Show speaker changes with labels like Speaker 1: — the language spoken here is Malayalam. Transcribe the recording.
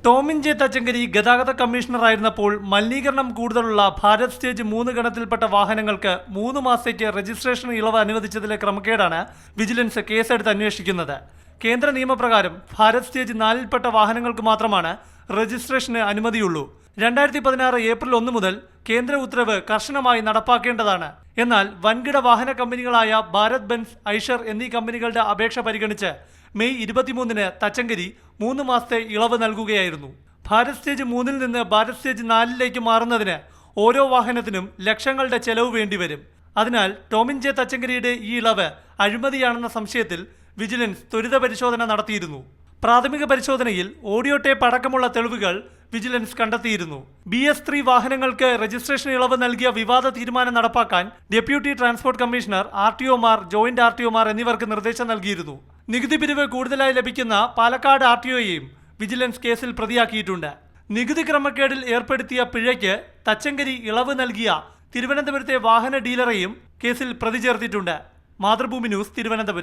Speaker 1: ടോമിൻ ജെ തച്ചങ്കരി ഗതാഗത കമ്മീഷണറായിരുന്നപ്പോൾ മലിനീകരണം കൂടുതലുള്ള ഭാരത് സ്റ്റേജ് 3 ഗണത്തിൽപ്പെട്ട വാഹനങ്ങൾക്ക് 3 മാസത്തേക്ക് രജിസ്ട്രേഷൻ ഇളവ് അനുവദിച്ചതിലെ ക്രമക്കേടാണ് വിജിലൻസ് കേസെടുത്ത് അന്വേഷിക്കുന്നത്. കേന്ദ്ര നിയമപ്രകാരം ഭാരത് സ്റ്റേജ് 4ൽപ്പെട്ട വാഹനങ്ങൾക്ക് മാത്രമാണ് രജിസ്ട്രേഷന് അനുമതിയുള്ളൂ. 2016 ഏപ്രിൽ 1 മുതൽ കേന്ദ്ര ഉത്തരവ് കർശനമായി നടപ്പാക്കേണ്ടതാണ്. എന്നാൽ വൻകിട വാഹന കമ്പനികളായ ഭാരത് ബെൻസ്, ഐഷർ എന്നീ കമ്പനികളുടെ അപേക്ഷ പരിഗണിച്ച് മെയ് 23-ന് തച്ചങ്കരി 3 മാസത്തെ ഇളവ് നൽകുകയായിരുന്നു. ഭാരത് സ്റ്റേജ് 3-ൽ നിന്ന് ഭാരത് സ്റ്റേജ് 4-ലേക്ക് മാറുന്നതിന് ഓരോ വാഹനത്തിനും ലക്ഷങ്ങളുടെ ചെലവ് വേണ്ടിവരും. അതിനാൽ ടോമിൻ ജെ തച്ചങ്കരിയുടെ ഈ ഇളവ് അഴിമതിയാണെന്ന സംശയത്തിൽ വിജിലൻസ് ത്വരിത പരിശോധന നടത്തിയിരുന്നു. പ്രാഥമിക പരിശോധനയിൽ ഓഡിയോ ടേപ്പ് അടക്കമുള്ള തെളിവുകൾ വിജിലൻസ് കണ്ടെത്തിയിരുന്നു. BS3 വാഹനങ്ങൾക്ക് രജിസ്ട്രേഷൻ ഇളവ് നൽകിയ വിവാദ തീരുമാനം നടപ്പാക്കാൻ ഡെപ്യൂട്ടി ട്രാൻസ്പോർട്ട് കമ്മീഷണർ, RTOമാർ, ജോയിന്റ് RTOമാർ എന്നിവർക്ക് നിർദ്ദേശം നൽകിയിരുന്നു. നികുതി പിരിവ് കൂടുതലായി ലഭിക്കുന്ന പാലക്കാട് RTOയെയും വിജിലൻസ് കേസിൽ പ്രതിയാക്കിയിട്ടുണ്ട്. നികുതി ക്രമക്കേടിൽ ഏർപ്പെടുത്തിയ പിഴയ്ക്ക് തച്ചങ്കരി ഇളവ് നൽകിയ തിരുവനന്തപുരത്തെ വാഹന ഡീലറെയും കേസിൽ പ്രതി ചേർത്തിട്ടുണ്ട്. മാതൃഭൂമി ന്യൂസ്, തിരുവനന്തപുരം.